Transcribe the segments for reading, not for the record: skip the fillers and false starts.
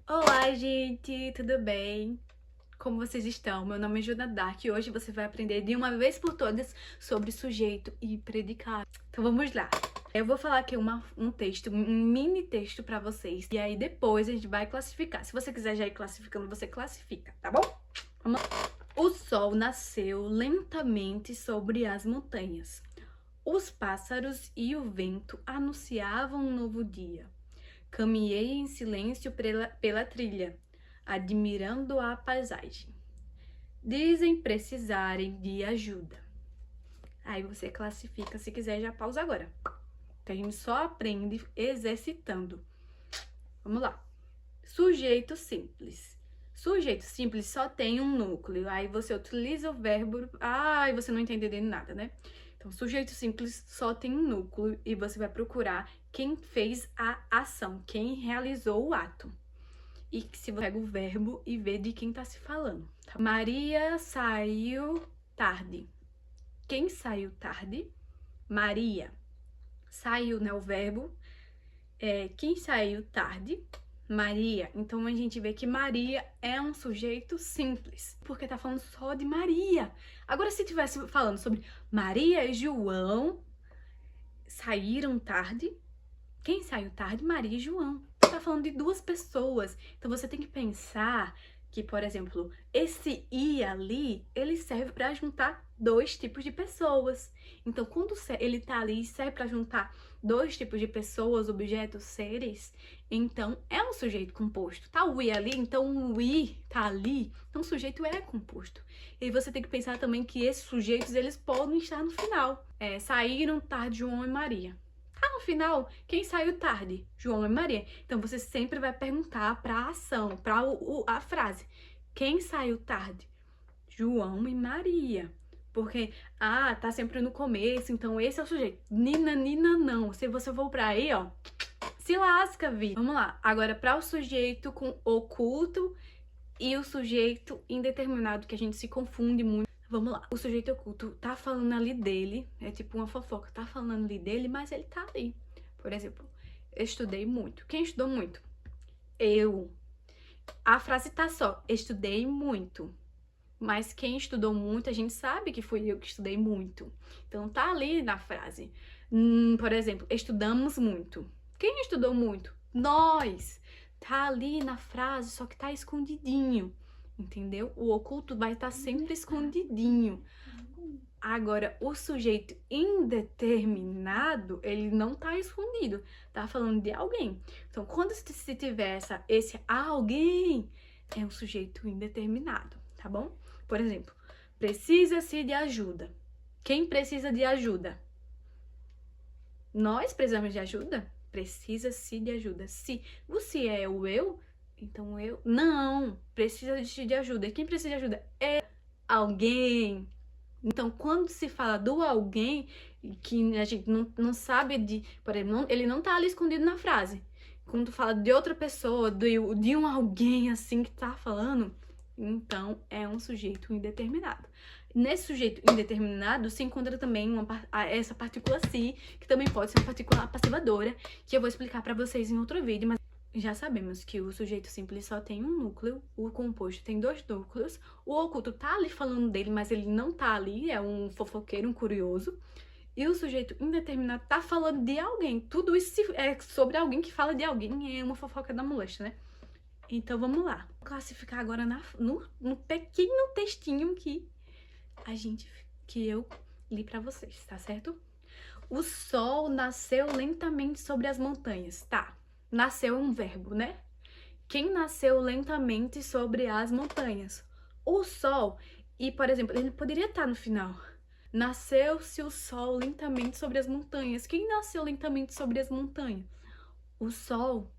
Olá, gente, tudo bem? Como vocês estão? Meu nome é Juna Dark e hoje você vai aprender de uma vez por todas sobre sujeito e predicado. Então vamos lá. Eu vou falar aqui um texto, um mini texto pra vocês e aí depois a gente vai classificar. Se você quiser já ir classificando, você classifica, tá bom? Vamos lá. O sol nasceu lentamente sobre as montanhas. Os pássaros e o vento anunciavam um novo dia. Caminhei em silêncio pela trilha, admirando a paisagem. Dizem precisarem de ajuda. Aí você classifica, se quiser já pausa agora. Que a gente só aprende exercitando. Vamos lá. Sujeito simples. Sujeito simples só tem um núcleo. Aí você utiliza o verbo... e você não está entendendo nada, né? Então, sujeito simples só tem um núcleo e você vai procurar quem fez a ação, quem realizou o ato. E se você pega o verbo e vê de quem tá se falando. Tá? Maria saiu tarde. Quem saiu tarde? Maria. Saiu, né? O verbo. Quem saiu tarde? Maria. Então a gente vê que Maria é um sujeito simples, porque tá falando só de Maria. Agora, se tivesse falando sobre Maria e João saíram tarde, quem saiu tarde? Maria e João. Tá falando de duas pessoas. Então você tem que pensar que, por exemplo, esse e ali, ele serve para juntar dois tipos de pessoas. Então, quando ele tá ali e serve para juntar dois tipos de pessoas, objetos, seres, então é um sujeito composto. Tá o i ali, então o i tá ali, então o sujeito é composto. E você tem que pensar também que esses sujeitos, eles podem estar no final. Saíram tarde João e Maria. No final, quem saiu tarde? João e Maria. Então você sempre vai perguntar para a ação, para a frase. Quem saiu tarde? João e Maria. Porque, tá sempre no começo, então esse é o sujeito. Nina, Nina, não. Se você for pra aí, ó, se lasca, Vi. Vamos lá. Agora, para o sujeito com oculto e o sujeito indeterminado, que a gente se confunde muito. Vamos lá. O sujeito oculto tá falando ali dele, é tipo uma fofoca, tá falando ali dele, mas ele tá ali. Por exemplo, eu estudei muito. Quem estudou muito? Eu. A frase tá só, estudei muito. Mas quem estudou muito, a gente sabe que fui eu que estudei muito. Então tá ali na frase. Por exemplo, estudamos muito. Quem estudou muito? Nós. Tá ali na frase, só que tá escondidinho. Entendeu? O oculto vai estar sempre escondidinho. Agora, o sujeito indeterminado, ele não tá escondido. Tá falando de alguém. Então, quando se tiver esse alguém, é um sujeito indeterminado, tá bom? Por exemplo, precisa-se de ajuda. Quem precisa de ajuda? Nós precisamos de ajuda? Precisa-se de ajuda. Se você é o eu, então eu... Não, precisa de ajuda. Quem precisa de ajuda? É alguém. Então, quando se fala do alguém, que a gente não sabe de... Por exemplo, ele não tá ali escondido na frase. Quando fala de outra pessoa, de um alguém assim que tá falando, então é um sujeito indeterminado. Nesse sujeito indeterminado se encontra também essa partícula si, que também pode ser uma partícula passivadora, que eu vou explicar pra vocês em outro vídeo, mas já sabemos que o sujeito simples só tem um núcleo, o composto tem dois núcleos, o oculto tá ali falando dele, mas ele não tá ali, é um fofoqueiro, um curioso, e o sujeito indeterminado tá falando de alguém. Tudo isso é sobre alguém que fala de alguém, é uma fofoca da moléstia, né? Então vamos lá. Vou classificar agora no pequeno textinho que eu li pra vocês, tá certo? O sol nasceu lentamente sobre as montanhas. Tá, nasceu é um verbo, né? Quem nasceu lentamente sobre as montanhas? O sol. E, por exemplo, ele poderia estar no final. Nasceu-se o sol lentamente sobre as montanhas. Quem nasceu lentamente sobre as montanhas? O sol.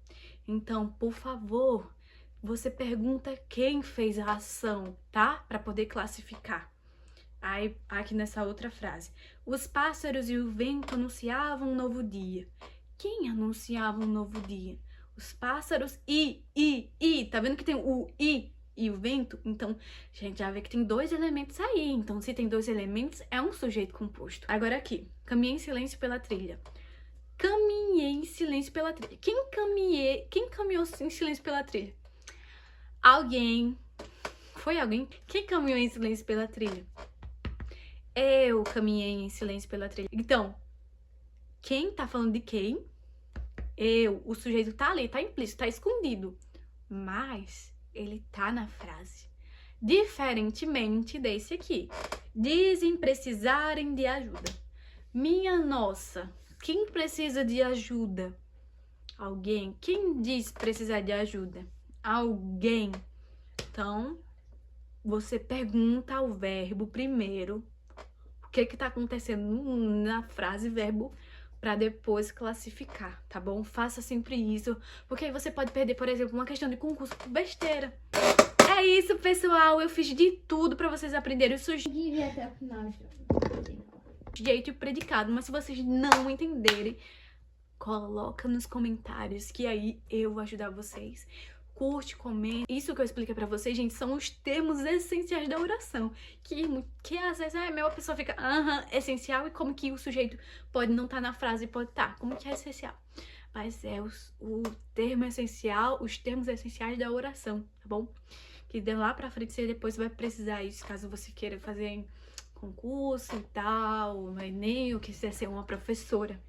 Então, por favor, você pergunta quem fez a ação, tá? Para poder classificar. Aí, aqui nessa outra frase. Os pássaros e o vento anunciavam um novo dia. Quem anunciava um novo dia? Os pássaros e. Tá vendo que tem o e o vento? Então, a gente já vê que tem dois elementos aí. Então, se tem dois elementos, é um sujeito composto. Agora aqui. Caminhei em silêncio pela trilha. Caminhei em silêncio pela trilha. Quem caminhou em silêncio pela trilha? Foi alguém? Quem caminhou em silêncio pela trilha? Eu caminhei em silêncio pela trilha. Então, quem tá falando de quem? Eu. O sujeito tá ali, tá implícito, tá escondido. Mas ele tá na frase. Diferentemente desse aqui. Dizem precisarem de ajuda. Minha nossa, quem precisa de ajuda? Alguém. Quem diz precisar de ajuda? Alguém. Então, você pergunta ao verbo primeiro o que tá acontecendo na frase verbo para depois classificar, tá bom? Faça sempre isso, porque aí você pode perder, por exemplo, uma questão de concurso por besteira. É isso, pessoal. Eu fiz de tudo para vocês aprenderem o sujeito até o final. e o predicado, mas se vocês não entenderem, coloca nos comentários que aí eu vou ajudar vocês. Curte, comenta. Isso que eu expliquei pra vocês, gente, são os termos essenciais da oração. Que às vezes a pessoa fica, essencial, e como que o sujeito pode não estar na frase e pode estar. Como que é essencial? Mas é o termo essencial, os termos essenciais da oração, tá bom? Que de lá pra frente você depois vai precisar isso, caso você queira fazer concurso e tal, no Enem, ou quiser ser uma professora.